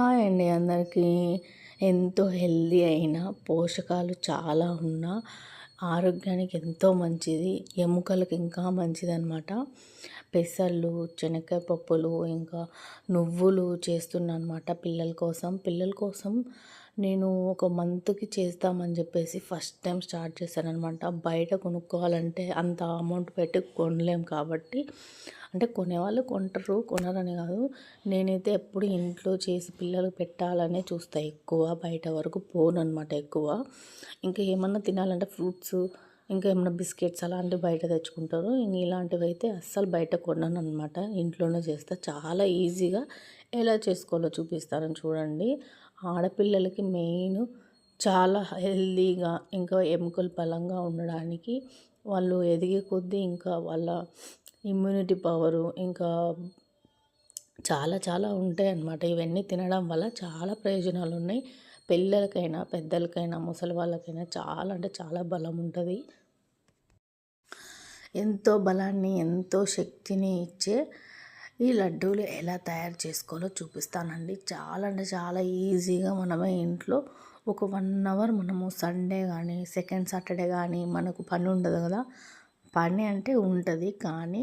Hi అండి అందరికీ. ఎంతో హెల్తీ అయిన పోషకాలు చాలా ఉన్న ఆరోగ్యానికి ఎంతో మంచిది, ఎముకలకు ఇంకా మంచిదన్నమాట. పెసళ్ళు, శనక్కాయ పప్పులు, ఇంకా నువ్వులు చేస్తున్నా అనమాట పిల్లల కోసం నేను ఒక మంత్కి చేస్తామని చెప్పేసి ఫస్ట్ టైం స్టార్ట్ చేశాననమాట. బయట కొనుక్కోవాలంటే అంత అమౌంట్ పెట్టి కొనలేం కాబట్టి, అంటే కొనేవాళ్ళు కొంటారు, కొనరని కాదు. నేనైతే ఎప్పుడు ఇంట్లో చేసి పిల్లలకు పెట్టాలనే చూస్తా, ఎక్కువ బయట వరకు పోనన్నమాట ఎక్కువ. ఇంకా ఏమన్నా తినాలంటే ఫ్రూట్స్, ఇంకా ఏమన్నా బిస్కెట్స్ అలాంటివి బయట తెచ్చుకుంటారు. ఇంక ఇలాంటివి అయితే అస్సలు బయట కొనను అనమాట, ఇంట్లోనే చేస్తా. చాలా ఈజీగా ఎలా చేసుకోవాలో చూపిస్తాను చూడండి. ఆడపిల్లలకి మెయిన్ చాలా హెల్తీగా, ఇంకా ఎముకలు బలంగా ఉండడానికి, వాళ్ళు ఎదిగే కొద్దీ ఇంకా వాళ్ళ ఇమ్యూనిటీ పవరు ఇంకా చాలా చాలా ఉంటాయి అన్నమాట. ఇవన్నీ తినడం వల్ల చాలా ప్రయోజనాలు ఉన్నాయి. పిల్లలకైనా పెద్దలకైనా ముసలి వాళ్ళకైనా చాలా అంటే చాలా బలం ఉంటుంది. ఎంతో బలాన్ని, ఎంతో శక్తిని ఇచ్చే ఈ లడ్డూలు ఎలా తయారు చేసుకోవాలో చూపిస్తానండి. చాలా అంటే చాలా ఈజీగా మనమే ఇంట్లో ఒక 1 అవర్, మనము సండే కానీ సెకండ్ సాటర్డే కానీ మనకు పని ఉండదు కదా. పని అంటే ఉంటుంది కానీ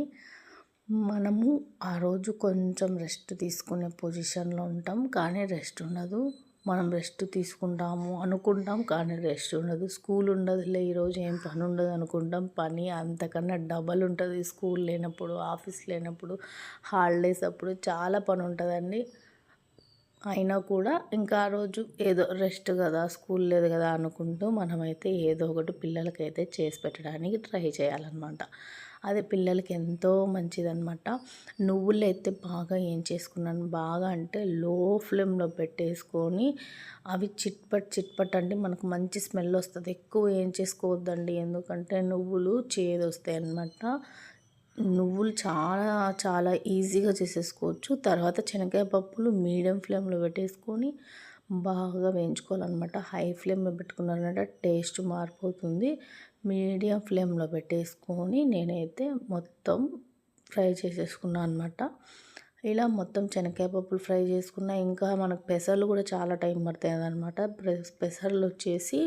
మనము ఆ రోజు కొంచెం రెస్ట్ తీసుకునే పొజిషన్లో ఉంటాం, కానీ రెస్ట్ ఉండదు. మనం రెస్ట్ తీసుకుంటాము అనుకుంటాం, కానీ రెస్ట్ ఉండదు. స్కూల్ ఉండదులే ఈరోజు, ఏం పని ఉండదు అనుకుంటాం. పని అంతకన్నా డబల్ ఉంటుంది. స్కూల్ లేనప్పుడు, ఆఫీస్ లేనప్పుడు, హాలిడేస్ అప్పుడు చాలా పని ఉంటుందండి. అయినా కూడా ఇంకా ఆ రోజు ఏదో రెస్ట్ కదా, స్కూల్ లేదు కదా అనుకుంటూ మనమైతే ఏదో ఒకటి పిల్లలకైతే చేసి పెట్టడానికి ట్రై చేయాలన్నమాట. అది పిల్లలకి ఎంతో మంచిదన్నమాట. నువ్వులు అయితే బాగా ఏం చేసుకున్నాను, బాగా అంటే లో ఫ్లేమ్లో పెట్టేసుకొని అవి చిట్పట్ అంటే మనకు మంచి స్మెల్ వస్తుంది. ఎక్కువ ఏం చేసుకోవద్దండి, ఎందుకంటే నువ్వులు చేదు వస్తాయి అన్నమాట. నువ్వులు చాలా చాలా ఈజీగా చేసేసుకోవచ్చు. తర్వాత శనగకాయ పప్పులు మీడియం ఫ్లేమ్లో పెట్టేసుకొని బాగా వేయించుకోవాలన్నమాట. హై ఫ్లేమ్లో పెట్టుకున్నారంటే టేస్ట్ మారిపోతుంది. మీడియం ఫ్లేమ్లో పెట్టేసుకొని నేనైతే మొత్తం ఫ్రై చేసేసుకున్నాను అనమాట. ఇలా మొత్తం శనగకాయ పప్పులు ఫ్రై చేసుకున్న. ఇంకా మనకు పెసర్లు కూడా చాలా టైం పడుతుంది అనమాట. పెసర్లు వచ్చేసి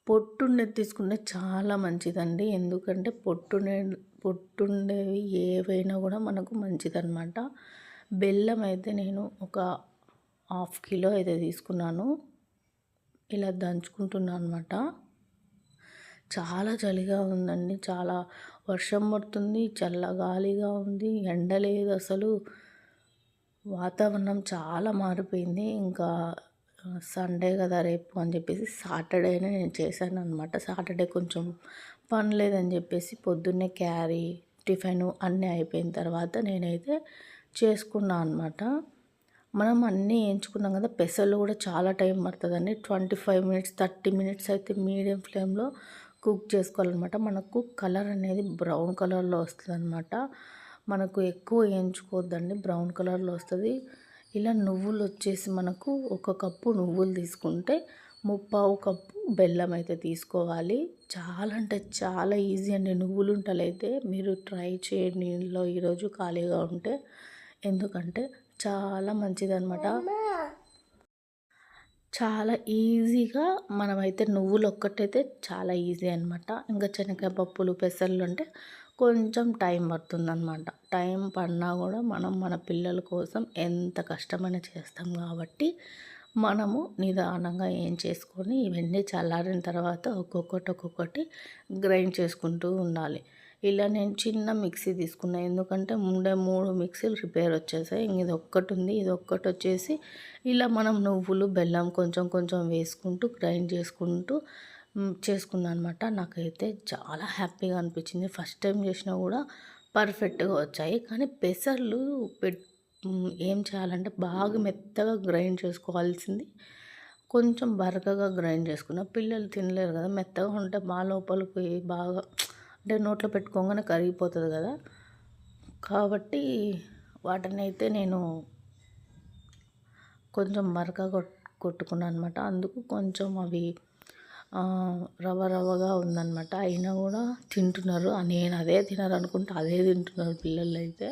పొట్టుండేది తీసుకుంటే చాలా మంచిదండి, ఎందుకంటే పొట్టుండేవి ఏవైనా కూడా మనకు మంచిదన్నమాట. బెల్లం అయితే నేను ఒక 1/2 కిలో అయితే తీసుకున్నాను. ఇలా దంచుకుంటున్నాను అనమాట. చాలా చలిగా ఉందండి, చాలా వర్షం పడుతుంది, చల్లగాలిగా ఉంది, ఎండ లేదు అసలు. వాతావరణం చాలా మారిపోయింది. ఇంకా సండే కదా రేపు అని చెప్పేసి సాటర్డేనే నేను చేశాను అనమాట. సాటర్డే కొంచెం పని లేదని చెప్పేసి పొద్దున్నే క్యారీ, టిఫిన్ అన్నీ అయిపోయిన తర్వాత నేనైతే చేసుకున్నాను అనమాట. మనం అన్నీ వేయించుకున్నాం కదా, పెసలు కూడా చాలా టైం పడుతుందండి. 25 మినిట్స్ 30 మినిట్స్ అయితే మీడియం ఫ్లేమ్లో కుక్ చేసుకోవాలన్నమాట. మనకు కలర్ అనేది బ్రౌన్ కలర్లో వస్తుంది అనమాట. మనకు ఎక్కువ వేయించుకోవద్దండి, బ్రౌన్ కలర్లో వస్తుంది. ఇలా నువ్వులు వచ్చేసి మనకు 1 కప్పు నువ్వులు తీసుకుంటే 3/4 కప్పు బెల్లం అయితే తీసుకోవాలి. చాలా అంటే చాలా ఈజీ అండి. నువ్వులు ఉంటలైతే మీరు ట్రై చేయండి ఇంట్లో ఈరోజు ఖాళీగా ఉంటే, ఎందుకంటే చాలా మంచిదన్నమాట. చాలా ఈజీగా మనమైతే నువ్వులు ఒక్కటైతే చాలా ఈజీ అనమాట. ఇంకా శనగకాయ పప్పులు, పెసర్లు అంటే కొంచెం టైం పడుతుందన్నమాట. టైం పడినా కూడా మనం మన పిల్లల కోసం ఎంత కష్టమైనా చేస్తాం కాబట్టి మనము నిదానంగా ఏం చేసుకొని ఇవన్నీ చల్లారిన తర్వాత ఒక్కొక్కటి గ్రైండ్ చేసుకుంటూ ఉండాలి. ఇలా నేను చిన్న మిక్సీ తీసుకున్నాను, ఎందుకంటే ముందే 3 మిక్సీలు రిపేర్ వచ్చేసాయి. ఇది ఒక్కటి ఉంది, ఇది ఒక్కటి వచ్చేసి ఇలా మనం నువ్వులు, బెల్లం కొంచెం కొంచెం వేసుకుంటూ గ్రైండ్ చేసుకుంటూ చేసుకున్నాను అనమాట. నాకైతే చాలా హ్యాపీగా అనిపించింది. ఫస్ట్ టైం చేసినా కూడా పర్ఫెక్ట్గా వచ్చాయి. కానీ పెసర్లు ఏం చేయాలంటే బాగా మెత్తగా గ్రైండ్ చేసుకోవాల్సింది, కొంచెం బరకగా గ్రైండ్ చేసుకున్న పిల్లలు తినలేరు కదా. మెత్తగా ఉంటే బాగా లోపలికి బాగా అంటే నోట్లో పెట్టుకోగానే కరిగిపోతుంది కదా. కాబట్టి వాటిని అయితే నేను కొంచెం బరకగా కొట్టుకున్నాను అనమాట. అందుకు కొంచెం అవి రవ్వగా ఉందన్నమాట. అయినా కూడా తింటున్నారు. నేను అదే తినరు అనుకుంటే అదే తింటున్నారు పిల్లలు అయితే.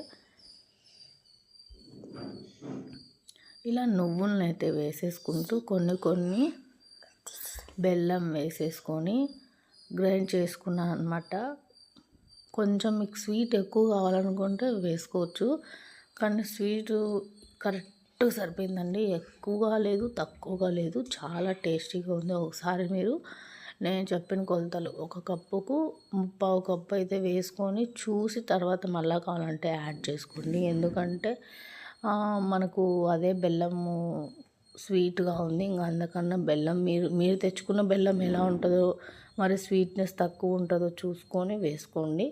ఇలా నువ్వులను అయితే వేసేసుకుంటూ కొన్ని కొన్ని బెల్లం వేసేసుకొని గ్రైండ్ చేసుకున్నాను అనమాట. కొంచెం మీకు స్వీట్ ఎక్కువ కావాలనుకుంటే వేసుకోవచ్చు, కానీ స్వీటు కరెక్ట్ సరిపోయిందండి. ఎక్కువగా లేదు, తక్కువగా లేదు, చాలా టేస్టీగా ఉంది. ఒకసారి మీరు నేను చెప్పిన కొలతలు ఒక కప్పుకు 3/4 కప్పు అయితే వేసుకొని చూసి తర్వాత మళ్ళీ కావాలంటే యాడ్ చేసుకోండి. ఎందుకంటే మనకు అదే బెల్లము స్వీట్గా ఉంది. ఇంకా అందుకన్నా బెల్లం మీరు తెచ్చుకున్న బెల్లం ఎలా ఉంటుందో, మరి స్వీట్నెస్ తక్కువ ఉంటుందో చూసుకొని వేసుకోండి.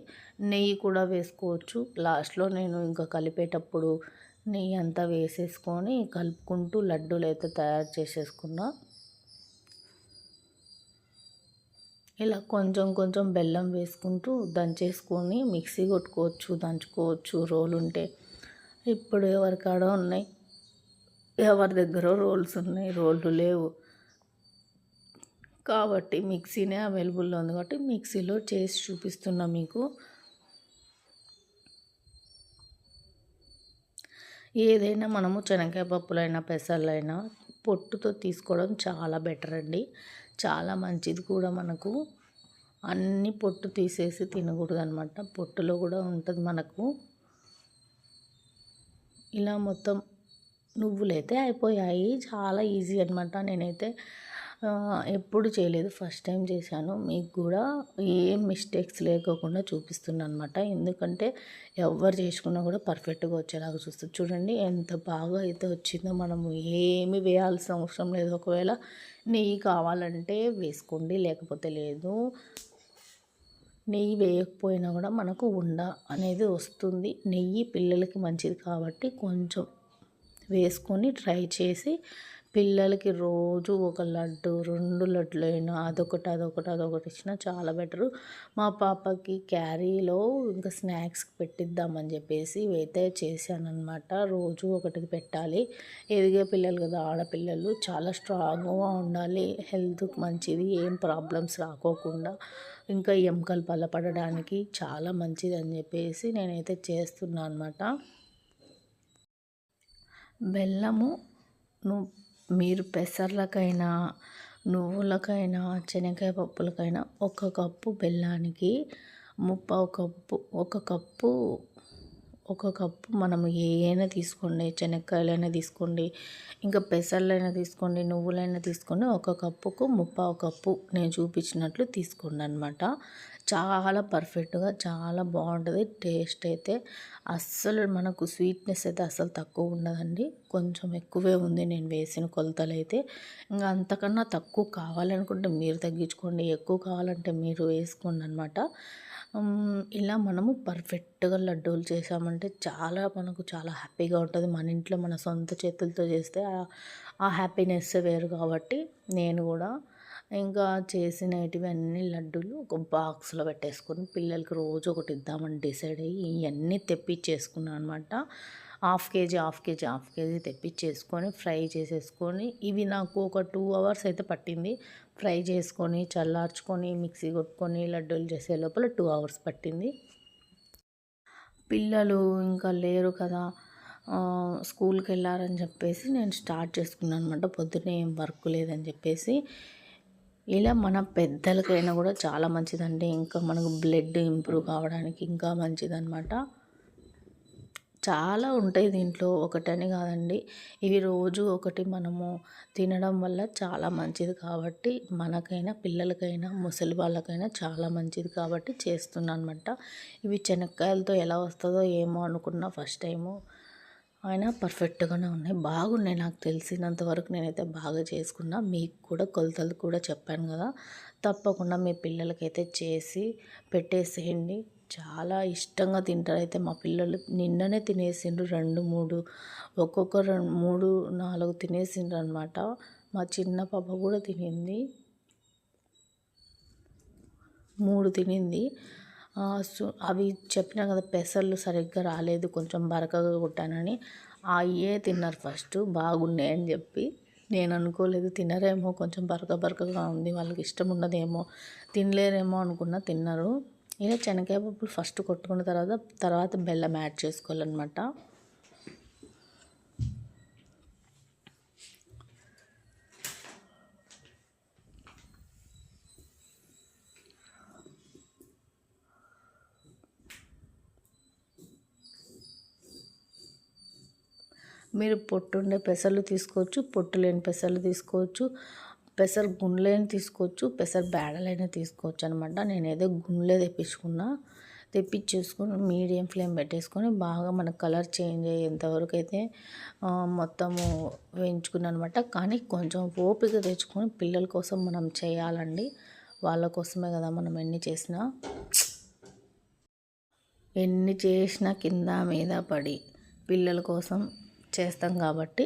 నెయ్యి కూడా వేసుకోవచ్చు. లాస్ట్లో నేను ఇంకా కలిపేటప్పుడు నెయ్యి అంతా వేసేసుకొని కలుపుకుంటూ లడ్డూలు అయితే తయారు చేసేసుకున్నా. ఇలా కొంచెం కొంచెం బెల్లం వేసుకుంటూ దంచేసుకొని మిక్సీ కొట్టుకోవచ్చు, దంచుకోవచ్చు రోలు ఉంటే. ఇప్పుడు ఎవరికాడ ఉన్నాయి, ఎవరి దగ్గర రోల్స్ ఉన్నాయి, రోళ్ళు లేవు కాబట్టి మిక్సీనే అవైలబుల్లో ఉంది కాబట్టి మిక్సీలో చేసి చూపిస్తున్నా మీకు. ఏదైనా మనము శనగకాయ పప్పులైనా పెసర్లైనా పొట్టుతో తీసుకోవడం చాలా బెటర్ అండి, చాలా మంచిది కూడా. మనకు అన్ని పొట్టు తీసేసి తినకూడదు అనమాట, పొట్టులో కూడా ఉంటుంది మనకు. ఇలా మొత్తం నువ్వులైతే అయిపోయాయి, చాలా ఈజీ అనమాట. నేనైతే ఎప్పుడు చేయలేదు, ఫస్ట్ టైం చేశాను. మీకు కూడా ఏం మిస్టేక్స్ లేకోకుండా చూపిస్తున్నాను అనమాట. ఎందుకంటే ఎవరు చేసుకున్నా కూడా పర్ఫెక్ట్గా వచ్చేలాగా చూస్తారు. చూడండి ఎంత బాగా అయితే వచ్చిందో. మనము ఏమి వేయాల్సిన అవసరం లేదు. ఒకవేళ నెయ్యి కావాలంటే వేసుకోండి, లేకపోతే లేదు. నెయ్యి వేయకపోయినా కూడా మనకు ఉండ అనేది వస్తుంది. నెయ్యి పిల్లలకి మంచిది కాబట్టి కొంచెం వేసుకొని ట్రై చేసి పిల్లలకి రోజు ఒక లడ్డు 2 లడ్డులు అయినా అదొకటి ఇచ్చినా చాలా బెటరు. మా పాపకి క్యారీలో ఇంకా స్నాక్స్కి పెట్టిద్దామని చెప్పేసి అయితే చేశానన్నమాట. రోజు ఒకటికి పెట్టాలి. ఎదిగే పిల్లలు కదా, ఆడపిల్లలు చాలా స్ట్రాంగ్గా ఉండాలి, హెల్త్కి మంచిది, ఏం ప్రాబ్లమ్స్ రాకోకుండా ఇంకా ఎముకలు బలపడడానికి చాలా మంచిది అని చెప్పేసి నేనైతే చేస్తున్నాను అనమాట. బెల్లము మీరు పెసర్లకైనా, నువ్వులకైనా, శనగకాయ పప్పులకైనా ఒక కప్పు బెల్లానికి 3/4 కప్పు, ఒక కప్పు మనము ఏమైనా తీసుకోండి, శనగకాయలైనా తీసుకోండి, ఇంకా పెసర్లైనా తీసుకోండి, నువ్వులైనా తీసుకోండి, ఒక కప్పుకు 3/4 కప్పు నేను చూపించినట్లు తీసుకోండి అనమాట. చాలా పర్ఫెక్ట్గా చాలా బాగుంటుంది టేస్ట్ అయితే. అస్సలు మనకు స్వీట్నెస్ అయితే అస్సలు తక్కువ ఉండదండి, కొంచెం ఎక్కువే ఉంది నేను వేసిన కొలతలు అయితే. ఇంకా అంతకన్నా తక్కువ కావాలనుకుంటే మీరు తగ్గించుకోండి, ఎక్కువ కావాలంటే మీరు వేసుకోండి అనమాట. ఇలా మనము పర్ఫెక్ట్గా లడ్డూలు చేసామంటే మనకు చాలా హ్యాపీగా ఉంటుంది. మన ఇంట్లో మన సొంత చేతులతో చేస్తే ఆ హ్యాపీనెస్ వేరు. కాబట్టి నేను కూడా ఇంకా చేసినవి అన్ని లడ్డూలు ఒక బాక్స్లో పెట్టేసుకొని పిల్లలకి రోజు ఒకటి ఇద్దామని డిసైడ్ అయ్యి ఇవన్నీ తెప్పించేసుకున్నాను అనమాట. హాఫ్ కేజీ తెప్పించేసుకొని ఫ్రై చేసేసుకొని, ఇవి నాకు ఒక 2 అవర్స్ అయితే పట్టింది. ఫ్రై చేసుకొని చల్లార్చుకొని మిక్సీ కొట్టుకొని లడ్డూలు చేసే లోపల 2 అవర్స్ పట్టింది. పిల్లలు ఇంకా లేరు కదా, స్కూల్కి వెళ్ళారని చెప్పేసి నేను స్టార్ట్ చేసుకున్నాను అనమాట. పొద్దున్నే ఏం వర్క్ లేదని చెప్పేసి. ఇలా మన పెద్దలకైనా కూడా చాలా మంచిదండి, ఇంకా మనకు బ్లడ్ ఇంప్రూవ్ కావడానికి ఇంకా మంచిదన్నమాట. చాలా ఉంటాయి దీంట్లో, ఒకటని కాదండి. ఇవి రోజు ఒకటి మనము తినడం వల్ల చాలా మంచిది కాబట్టి మనకైనా, పిల్లలకైనా, ముసలి వాళ్ళకైనా చాలా మంచిది కాబట్టి చేస్తున్నాను అనమాట. ఇవి శనక్కాయలతో ఎలా వస్తుందో ఏమో అనుకున్నా ఫస్ట్ టైము, అయినా పర్ఫెక్ట్గానే ఉన్నాయి, బాగున్నాయి. నాకు తెలిసినంత వరకు నేనైతే బాగా చేసుకున్నా. మీకు కూడా కొలతలు కూడా చెప్పాను కదా, తప్పకుండా మీ పిల్లలకైతే చేసి పెట్టేసేయండి. చాలా ఇష్టంగా తింటారు. అయితే మా పిల్లలు నిన్ననే తినేసిండ్రు 2, 3, ఒక్కొక్క 3, 4 తినేసిండ్రు అనమాట. మా చిన్న పాప కూడా తినింది, 3 తినింది. అవి చెప్పినా కదా పెసర్లు సరిగ్గా రాలేదు, కొంచెం బరకగా కొట్టానని. అయ్యే తిన్నారు ఫస్ట్, బాగున్నాయని చెప్పి. నేను అనుకోలేదు తినరేమో, కొంచెం బరకగా ఉంది, వాళ్ళకి ఇష్టం ఉండదేమో, తినలేరేమో అనుకున్నా, తిన్నారు. ఇలా శనగకాయ పప్పులు ఫస్ట్ కొట్టుకున్న తర్వాత బెల్లం యాడ్ చేసుకోవాలన్నమాట. మీరు పొట్టుండే పెసలు తీసుకోవచ్చు, పొట్టు లేని పెసలు తీసుకోవచ్చు, పెసలు గుండ్లైన తీసుకోవచ్చు, పెసలు బేడలైన తీసుకోవచ్చు అనమాట. నేనేదో గుండ్లే తెప్పించేసుకొని మీడియం ఫ్లేమ్ పెట్టేసుకొని బాగా మన కలర్ చేంజ్ అయ్యేంత వరకు అయితే మొత్తము వేయించుకున్నాను అనమాట. కానీ కొంచెం ఓపిక తెచ్చుకొని పిల్లల కోసం మనం చేయాలండి. వాళ్ళ కోసమే కదా మనం ఎన్ని చేసినా కింద మీద పడి పిల్లల కోసం చేస్తాం కాబట్టి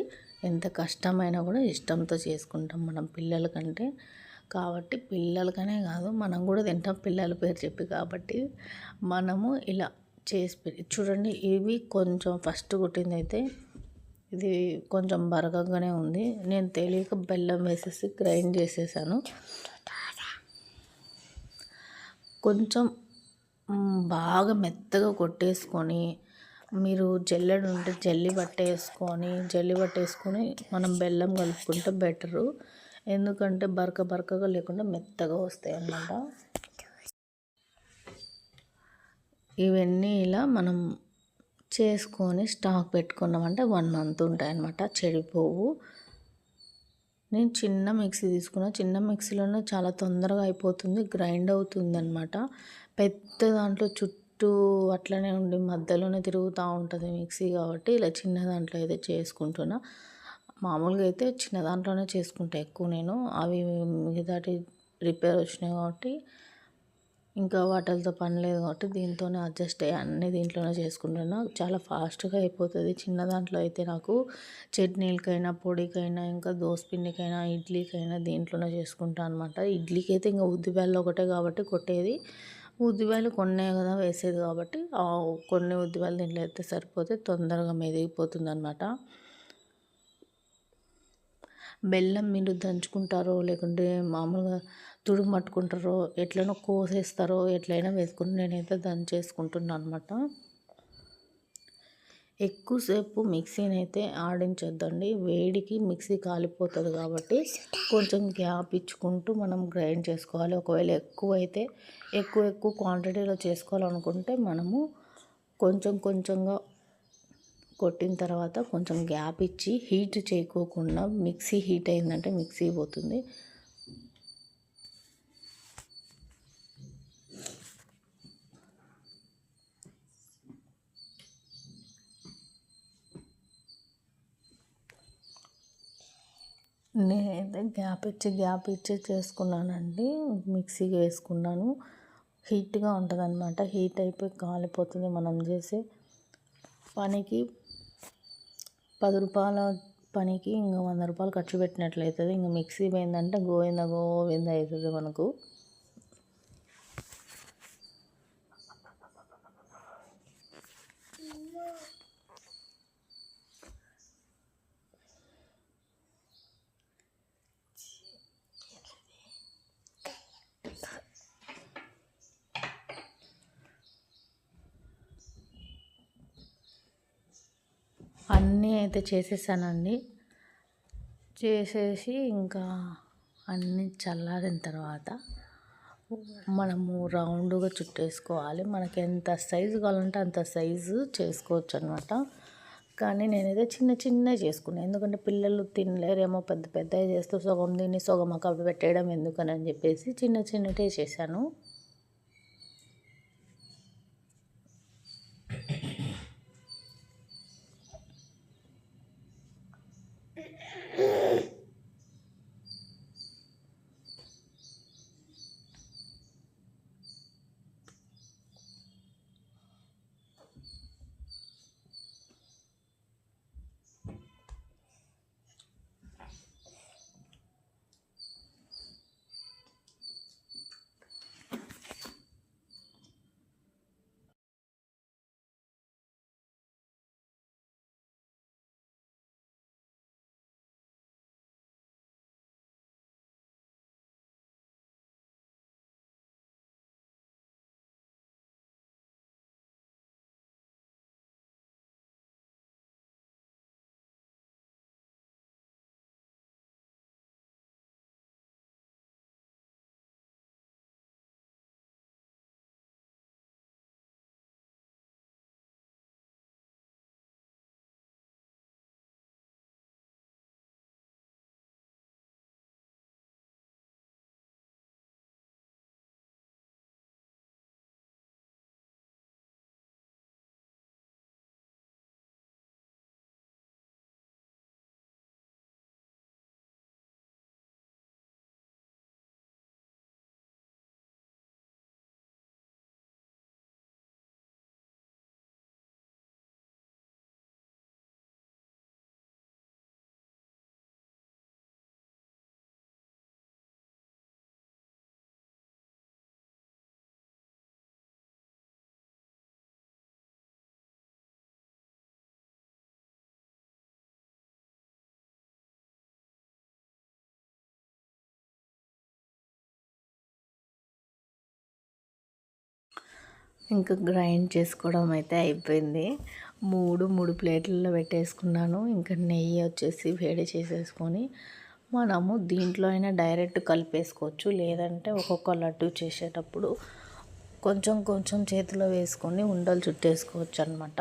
ఎంత కష్టమైనా కూడా ఇష్టంతో చేసుకుంటాం మనం పిల్లలకంటే. కాబట్టి పిల్లలకనే కాదు మనం కూడా తింటాం పిల్లల పేరు చెప్పి. కాబట్టి మనము ఇలా చేసి చూడండి. ఇవి కొంచెం ఫస్ట్ కుట్టింది అయితే ఇది కొంచెం బరకగానే ఉంది. నేను తెలియక బెల్లం వేసేసి గ్రైండ్ చేసేసాను. కొంచెం బాగా మెత్తగా కొట్టేసుకొని మీరు జల్లెడ ఉంటే జల్లి పట్టేసుకొని మనం బెల్లం కలుపుకుంటే బెటరు. ఎందుకంటే బరకగా లేకుండా మెత్తగా వస్తాయి అన్నమాట. ఇవన్నీ ఇలా మనం చేసుకొని స్టాక్ పెట్టుకున్నామంటే 1 మంత్ ఉంటాయి అన్నమాట, చెడిపోవు. నేను చిన్న మిక్సీ తీసుకున్నా. చిన్న మిక్సీలోనే చాలా తొందరగా అయిపోతుంది, గ్రైండ్ అవుతుంది అనమాట. పెద్ద దాంట్లో చుట్టూ అట్లనే ఉండి మధ్యలోనే తిరుగుతూ ఉంటుంది మిక్సీ. కాబట్టి ఇలా చిన్న దాంట్లో అయితే చేసుకుంటున్నా. మామూలుగా అయితే చిన్న దాంట్లోనే చేసుకుంటా ఎక్కువ నేను. అవి మిగతాటి రిపేర్ వచ్చినాయి కాబట్టి ఇంకా వాటితో పని లేదు కాబట్టి దీంతోనే అడ్జస్ట్ అయ్యి అన్నీ దీంట్లోనే చేసుకుంటున్నా. చాలా ఫాస్ట్గా అయిపోతుంది. చిన్న దాంట్లో అయితే నాకు చట్నీలకైనా, పొడికైనా, ఇంకా దోసపిండికైనా, ఇడ్లీకైనా దీంట్లోనే చేసుకుంటాను అనమాట. ఇడ్లీకి అయితే ఇంకా ఉద్దిబ్యాళ్ళు ఒకటే కాబట్టి కొట్టేది. ఉద్దిబ్యాళ్ళు కొన్నే కదా వేసేది కాబట్టి కొన్ని ఉద్దిబ్యాళ్ళు దీంట్లో అయితే సరిపోతే తొందరగా మెదిగిపోతుంది అనమాట. బెల్లం మీరు దంచుకుంటారో లేకుంటే మామూలుగా తుడుము పట్టుకుంటారో ఎట్లనో కోసేస్తారో ఎట్లయినా వేసుకుని నేనైతే దంచేసుకుంటున్నాను అనమాట. ఎక్కువసేపు మిక్సీని అయితే ఆడించొద్దండి, వేడికి మిక్సీ కాలిపోతుంది. కాబట్టి కొంచెం గ్యాప్ ఇచ్చుకుంటూ మనం గ్రైండ్ చేసుకోవాలి. ఒకవేళ ఎక్కువ క్వాంటిటీలో చేసుకోవాలనుకుంటే మనము కొంచెంగా కొట్టిన తర్వాత కొంచెం గ్యాప్ ఇచ్చి హీట్ చేయకోకుండా, మిక్సీ హీట్ అయిందంటే మిక్సీ పోతుంది. నేనైతే గ్యాప్ ఇచ్చి చేసుకున్నానండి. మిక్సీకి వేసుకున్నాను. హీట్గా ఉంటుంది అనమాట. హీట్ అయిపోయి కాలిపోతుంది. మనం చేసే పనికి 10 రూపాయల పనికి ఇంకా 100 రూపాయలు ఖర్చు పెట్టినట్లయితుంది. ఇంకా మిక్సీ పోయిందంటే గోవింద అవుతుంది మనకు. అన్నీ అయితే చేసేసానండి. చేసేసి ఇంకా అన్నీ చల్లారిన తర్వాత మనము రౌండ్గా చుట్టేసుకోవాలి. మనకి ఎంత సైజు కావాలంటే అంత సైజు చేసుకోవచ్చు అనమాట. కానీ నేనైతే చిన్న చేసుకున్నాను. ఎందుకంటే పిల్లలు తినలేరేమో, పెద్దవి చేస్తూ సగం తిని సగం అక్కడ పెట్టేయడం ఎందుకని చెప్పేసి చిన్నటే చేశాను. ఇంకా గ్రైండ్ చేసుకోవడం అయితే అయిపోయింది. మూడు ప్లేట్లలో పెట్టేసుకున్నాను. ఇంకా నెయ్యి వచ్చేసి వేడి చేసేసుకొని మనము దీంట్లో అయినా డైరెక్ట్ కలిపేసుకోవచ్చు, లేదంటే ఒక్కొక్క లడ్డు చేసేటప్పుడు కొంచెం కొంచెం చేతిలో వేసుకొని ఉండలు చుట్టేసుకోవచ్చు అనమాట.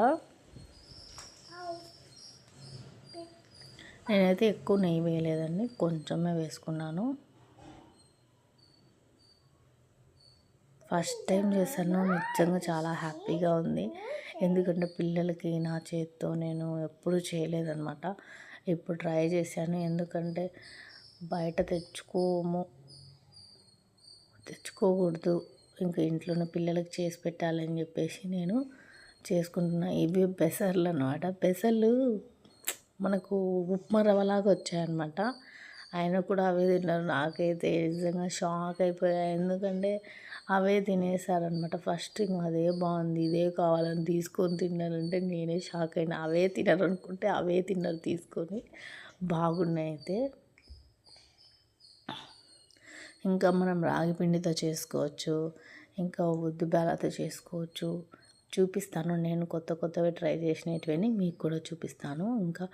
నేనైతే ఎక్కువ నెయ్యి వేయలేదండి, కొంచెమే వేసుకున్నాను. ఫస్ట్ టైం చేశాను, నిజంగా చాలా హ్యాపీగా ఉంది. ఎందుకంటే పిల్లలకి నా చేతితో నేను ఎప్పుడూ చేయలేదన్నమాట. ఇప్పుడు ట్రై చేశాను. ఎందుకంటే బయట తెచ్చుకోకూడదు, ఇంకా ఇంట్లోనే పిల్లలకి చేసి పెట్టాలని చెప్పేసి నేను చేసుకుంటున్నా. ఇవి పెసర్లు అనమాట. పెసర్లు మనకు ఉప్మా రవ్వలాగా వచ్చాయన్నమాట. ఆయన కూడా అవే తిన్నారు. నాకైతే నిజంగా షాక్ అయిపోయా. ఎందుకంటే అవే తినేసారనమాట. ఫస్ట్ ఇంకా అదే బాగుంది, ఇదే కావాలని తీసుకొని తిన్నారంటే నేనే షాక్ అయినా. అవే తినరు అనుకుంటే అవే తిన్నారు తీసుకొని. బాగున్నాయి అయితే. ఇంకా మనం రాగి పిండితో చేసుకోవచ్చు, ఇంకా ఉద్ది బేలతో చేసుకోవచ్చు. చూపిస్తాను, నేను కొత్తవి ట్రై చేసినటువని మీకు కూడా చూపిస్తాను. ఇంకా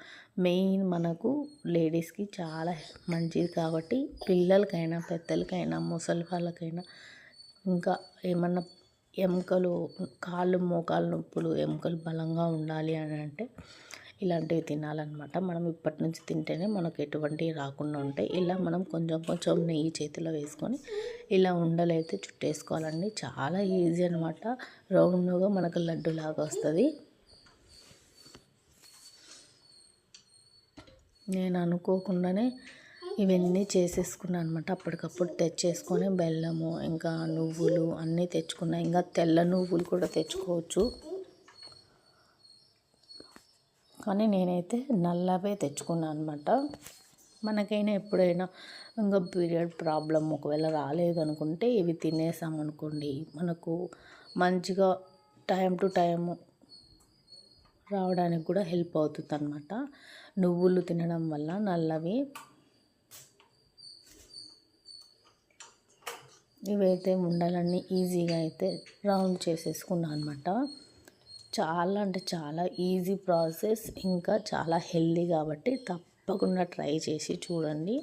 మెయిన్ మనకు లేడీస్కి చాలా మంచిది కాబట్టి పిల్లలకైనా పెద్దలకైనా ముసలి వాళ్ళకైనా ఇంకా ఏమన్నా ఎముకలు కాళ్ళు మోకాలు నొప్పులు ఎముకలు బలంగా ఉండాలి అని అంటే ఇలాంటివి తినాలన్నమాట. మనం ఇప్పటి నుంచి తింటేనే మనకు ఎటువంటివి రాకుండా ఉంటాయి. ఇలా మనం కొంచెం కొంచెం నెయ్యి చేతిలో వేసుకొని ఇలా ఉండలైతే చుట్టేసుకోవాలండి. చాలా ఈజీ అనమాట. రౌండ్గా మనకు లడ్డులాగా వస్తుంది. నేను అనుకోకుండానే ఇవన్నీ చేసేసుకున్నాను అనమాట. అప్పటికప్పుడు తెచ్చేసుకొని బెల్లము ఇంకా నువ్వులు అన్నీ తెచ్చుకున్నా. ఇంకా తెల్ల నువ్వులు కూడా తెచ్చుకోవచ్చు, కానీ నేనైతే నల్లవే తెచ్చుకున్నాను అనమాట. మనకైనా ఎప్పుడైనా ఇంకా పీరియడ్ ప్రాబ్లం ఒకవేళ రాలేదనుకుంటే ఇవి తినేసామనుకోండి, మనకు మంచిగా టైం టు టైం రావడానికి కూడా హెల్ప్ అవుతుంది అనమాట. నువ్వులు తినడం వల్ల నల్లవి. ఇవైతే ఉండలన్నీ ఈజీగా అయితే రౌండ్ చేసేసుకున్నాను అనమాట. చాలా అంటే చాలా ఈజీ ప్రాసెస్, ఇంకా చాలా హెల్దీ కాబట్టి తప్పకుండా ట్రై చేసి చూడండి.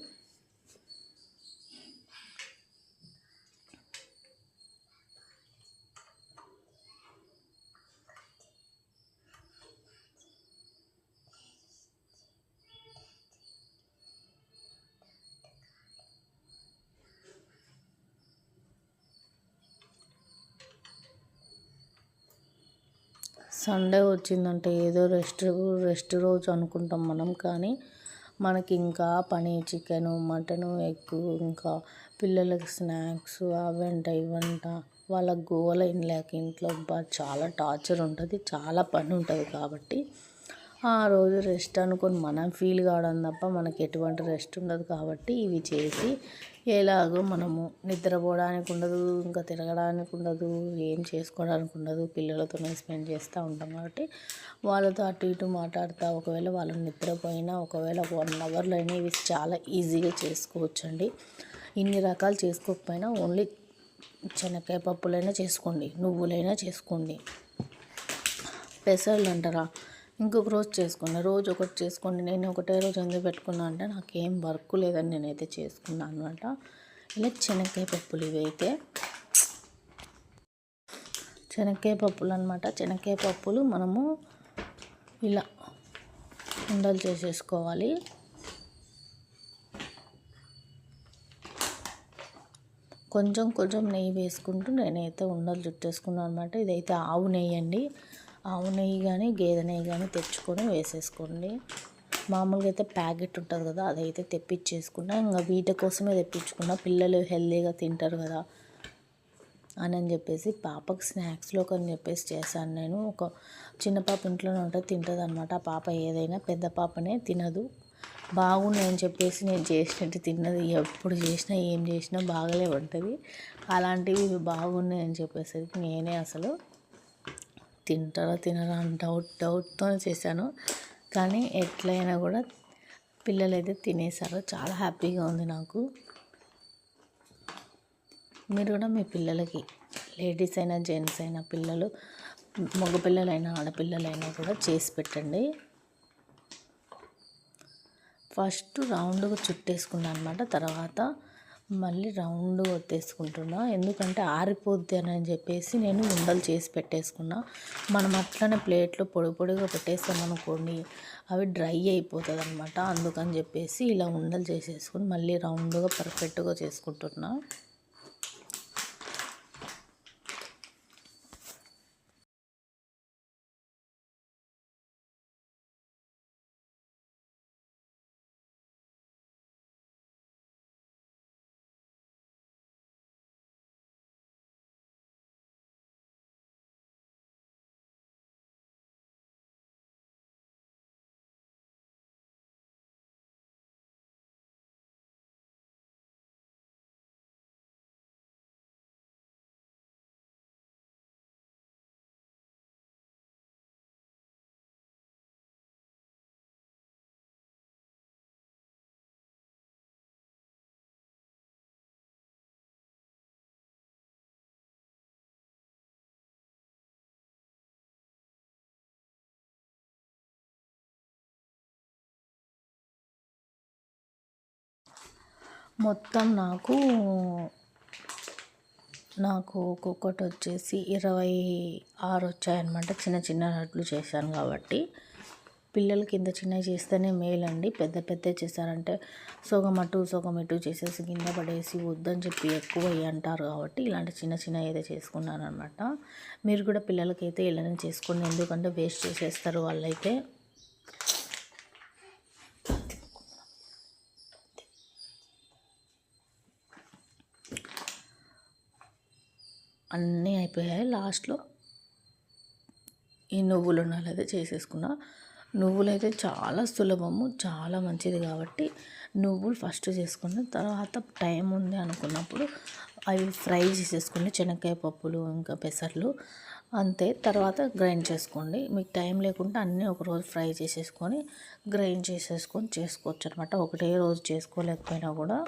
సండే వచ్చిందంటే ఏదో రెస్ట్ రోజు అనుకుంటాం మనం, కానీ మనకి ఇంకా పని చికెను మటను ఎగ్, ఇంకా పిల్లలకి స్నాక్స్ అవంట ఇవంట, వాళ్ళ గోల ఇంట్లో చాలా టార్చర్ ఉంటుంది, చాలా పని ఉంటుంది. కాబట్టి ఆ రోజు రెస్ట్ అనుకొని మనం ఫీల్ కావడం తప్ప మనకి ఎటువంటి రెస్ట్ ఉండదు. కాబట్టి ఇవి చేసి ఎలాగో మనము నిద్రపోవడానికి ఉండదు, ఇంకా తిరగడానికి ఉండదు, ఏం చేసుకోవడానికి ఉండదు, పిల్లలతోనే స్పెండ్ చేస్తూ ఉంటాం. కాబట్టి వాళ్ళతో అటు ఇటు మాట్లాడుతూ ఒకవేళ వాళ్ళు నిద్రపోయినా ఒకవేళ 1 అవర్లో అయినా ఇవి చాలా ఈజీగా చేసుకోవచ్చండి. ఇన్ని రకాలు చేసుకోకపోయినా ఓన్లీ శనక్కాయ పప్పులైనా చేసుకోండి, నువ్వులైనా చేసుకోండి, పెసర్లు అంటారా ఇంకొక రోజు చేసుకోండి, రోజు ఒకటి చేసుకోండి. నేను ఒకటే రోజు ఎందుకు పెట్టుకున్నా అంటే నాకేం వర్క్ లేదని నేనైతే చేసుకున్నాను అనమాట. ఇలా శనక్కాయ పప్పులు ఇవైతే శనక్కాయ పప్పులు అనమాట. శనక్కాయ పప్పులు మనము ఇలా ఉండలు చేసేసుకోవాలి. కొంచెం కొంచెం నెయ్యి వేసుకుంటూ నేనైతే ఉండలు చుట్టేసుకున్నాను అనమాట. ఇదైతే ఆవు నెయ్యి అండి. ఆవు నెయ్యి కానీ గేదె నెయ్యి కానీ తెచ్చుకొని వేసేసుకోండి. మామూలుగా అయితే ప్యాకెట్ ఉంటుంది కదా, అదైతే తెప్పించేసుకున్నా. ఇంకా వీటి కోసమే తెప్పించుకున్నా, పిల్లలు హెల్తీగా తింటారు కదా అని చెప్పేసి పాపకు స్నాక్స్లో అని చెప్పేసి చేశాను నేను. ఒక చిన్న పాప ఇంట్లోనే ఉంటుంది, తింటుంది అనమాట. ఆ పాప ఏదైనా, పెద్ద పాపనే తినదు. బాగున్నాయని చెప్పేసి నేను చేసినట్టు తిన్నది. ఎప్పుడు చేసినా ఏం చేసినా బాగలే ఉంటుంది. అలాంటివి ఇవి బాగున్నాయని చెప్పేసరికి నేనే అసలు తింటారా తినరా అని డౌట్తో చేశాను. కానీ ఎట్లయినా కూడా పిల్లలైతే తినేసారు. చాలా హ్యాపీగా ఉంది నాకు. మీరు కూడా మీ పిల్లలకి లేడీస్ అయినా జెంట్స్ అయినా పిల్లలు మగ పిల్లలైనా ఆడపిల్లలైనా కూడా చేసి పెట్టండి. ఫస్ట్ రౌండ్గా చుట్టేసుకున్నాను అనమాట. తర్వాత మళ్ళీ రౌండ్ కొట్టేసుకుంటున్నా, ఎందుకంటే ఆరిపోద్ది అని చెప్పేసి నేను ఉండలు చేసి పెట్టేసుకున్నా. మనం అట్లనే ప్లేట్లో పొడి పొడిగా పెట్టేస్తాం అనుకోండి, అవి డ్రై అయిపోతుంది అనమాట. అందుకని చెప్పేసి ఇలా ఉండలు చేసేసుకుని మళ్ళీ రౌండ్గా పర్ఫెక్ట్గా చేసుకుంటున్నా. మొత్తం నాకు ఒక్కొక్కటి వచ్చేసి 26 వచ్చాయన్నమాట. చిన్న చిన్న లడ్లు చేశాను కాబట్టి. పిల్లలకి ఇంత చిన్నవి చేస్తేనే మేలండి. పెద్ద పెద్ద చేశారంటే సగం అటు సగం ఇటు చేసేసి కింద పడేసి వద్దని చెప్పి ఎక్కువ అంటారు. కాబట్టి ఇలాంటి చిన్న చిన్న ఏదో చేసుకున్నాను అనమాట. మీరు కూడా పిల్లలకైతే ఇలానే చేసుకోండి, ఎందుకంటే వేస్ట్ చేసేస్తారు వాళ్ళైతే. అన్నీ అయిపోయాయి. లాస్ట్లో ఈ నువ్వులు ఉన్నది చేసేసుకున్నా. నువ్వులు అయితే చాలా సులభము, చాలా మంచిది కాబట్టి నువ్వులు ఫస్ట్ చేసుకుని తర్వాత టైం ఉంది అనుకున్నప్పుడు అవి ఫ్రై చేసేసుకోండి. శనగకాయ పప్పులు ఇంకా పెసర్లు అంతే. తర్వాత గ్రైండ్ చేసుకోండి. మీకు టైం లేకుంటే అన్నీ ఒకరోజు ఫ్రై చేసేసుకొని గ్రైండ్ చేసేసుకొని చేసుకోవచ్చు అనమాట. ఒకటే రోజు చేసుకోలేకపోయినా కూడా.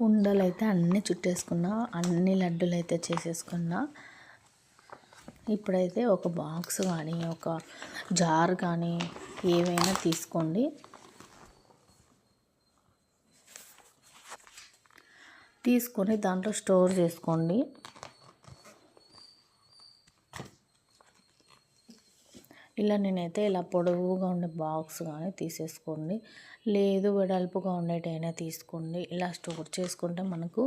ఉండలు అయితే అన్నీ చుట్టేసుకున్నా, అన్ని లడ్డూలు అయితే చేసేసుకున్నా. ఇప్పుడైతే ఒక బాక్స్ కానీ ఒక జార్ కానీ ఏవైనా తీసుకోండి. తీసుకొని దాంట్లో స్టోర్ చేసుకోండి. ఇలా నేనైతే ఇలా పొడవుగా ఉండే బాక్స్ కానీ తీసేసుకోండి, లేదు వెడల్పుగా ఉండేటైనా తీసుకోండి. ఇలా స్టోర్ చేసుకుంటే మనకు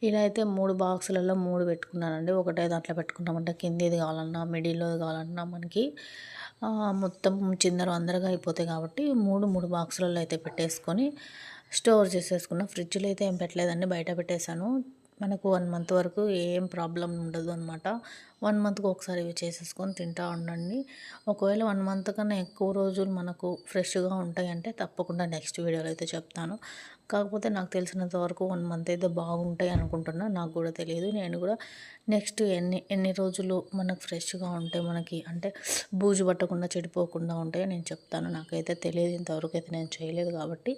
ఇలా అయితే 3 బాక్సులలో 3 పెట్టుకున్నానండి. ఒకటే దాంట్లో పెట్టుకున్నామంటే కిందిది కావాలన్నా మిడిల్లోది కావాలన్నా మనకి మొత్తం చిందర వందరగా అయిపోతాయి కాబట్టి 3 బాక్సులలో అయితే పెట్టేసుకొని స్టోర్ చేసేసుకున్న. ఫ్రిడ్జ్లో అయితే ఏం పెట్టలేదండి, బయట పెట్టేశాను. మనకు 1 మంత్ వరకు ఏం ప్రాబ్లం ఉండదు అనమాట. 1 మంత్కి ఒకసారి ఇవి చేసేసుకొని తింటూ ఉండండి. ఒకవేళ 1 మంత్ కన్నా ఎక్కువ రోజులు మనకు ఫ్రెష్గా ఉంటాయంటే తప్పకుండా నెక్స్ట్ వీడియోలో అయితే చెప్తాను. కాకపోతే నాకు తెలిసినంత వరకు 1 మంత్ అయితే బాగుంటాయి అనుకుంటున్నా. నాకు కూడా తెలియదు. నేను కూడా నెక్స్ట్ ఎన్ని రోజులు మనకు ఫ్రెష్గా ఉంటాయి, మనకి అంటే బూజు పట్టకుండా చెడిపోకుండా ఉంటాయో నేను చెప్తాను. నాకైతే తెలియదు, ఇంతవరకు అయితే నేను చేయలేదు కాబట్టి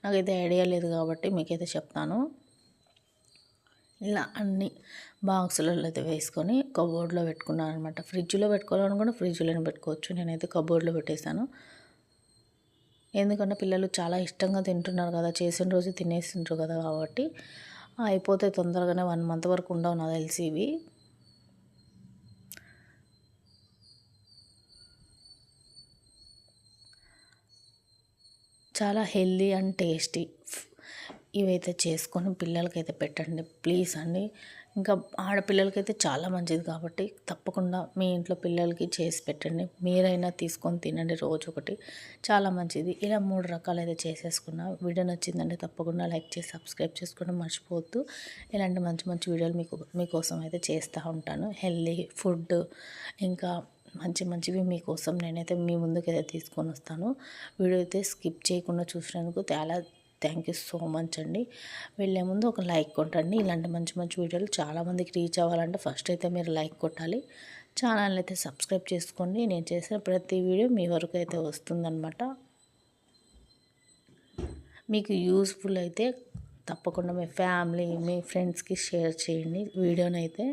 నాకైతే ఐడియా లేదు కాబట్టి మీకైతే చెప్తాను. ఇలా అన్ని బాక్సులలో అయితే వేసుకొని కబోర్డ్లో పెట్టుకున్నాను అనమాట. ఫ్రిడ్జ్లో పెట్టుకోవాలనుకుంటే ఫ్రిడ్జ్లోనే పెట్టుకోవచ్చు. నేనైతే కబోర్డ్లో పెట్టేశాను. ఎందుకంటే పిల్లలు చాలా ఇష్టంగా తింటున్నారు కదా, చేసిన రోజు తినేసింటారు కదా, కాబట్టి అయిపోతే తొందరగానే 1 మంత్ వరకు ఉండవు నాకు తెలిసి ఇవి. చాలా హెల్దీ అండ్ టేస్టీ ఇవైతే చేసుకొని పిల్లలకైతే పెట్టండి ప్లీజ్ అండి. ఇంకా ఆడపిల్లలకైతే చాలా మంచిది కాబట్టి తప్పకుండా మీ ఇంట్లో పిల్లలకి చేసి పెట్టండి. మీరైనా తీసుకొని తినండి రోజు ఒకటి, చాలా మంచిది. ఇలా 3 రకాలు అయితే చేసేసుకున్నా. వీడియో నచ్చిందంటే తప్పకుండా లైక్ చేసి సబ్స్క్రైబ్ చేసుకోవడం మర్చిపోవద్దు. ఇలాంటి మంచి మంచి వీడియోలు మీకోసం అయితే చేస్తూ ఉంటాను. హెల్దీ ఫుడ్ ఇంకా మంచివి మీకోసం నేనైతే మీ ముందుకైతే తీసుకొని వస్తాను. వీడియో అయితే స్కిప్ చేయకుండా చూసినందుకు థ్యాంక్ యూ సో మచ్ అండి. వెళ్ళే ముందు ఒక లైక్ కొట్టండి. ఇలాంటి మంచి వీడియోలు చాలామందికి రీచ్ అవ్వాలంటే ఫస్ట్ అయితే మీరు లైక్ కొట్టాలి. ఛానల్ అయితే సబ్స్క్రైబ్ చేసుకోండి. నేను చేసిన ప్రతి వీడియో మీ వరకు అయితే వస్తుందన్నమాట. మీకు యూస్ఫుల్ అయితే తప్పకుండా మీ ఫ్యామిలీ మీ ఫ్రెండ్స్కి షేర్ చేయండి వీడియోనైతే.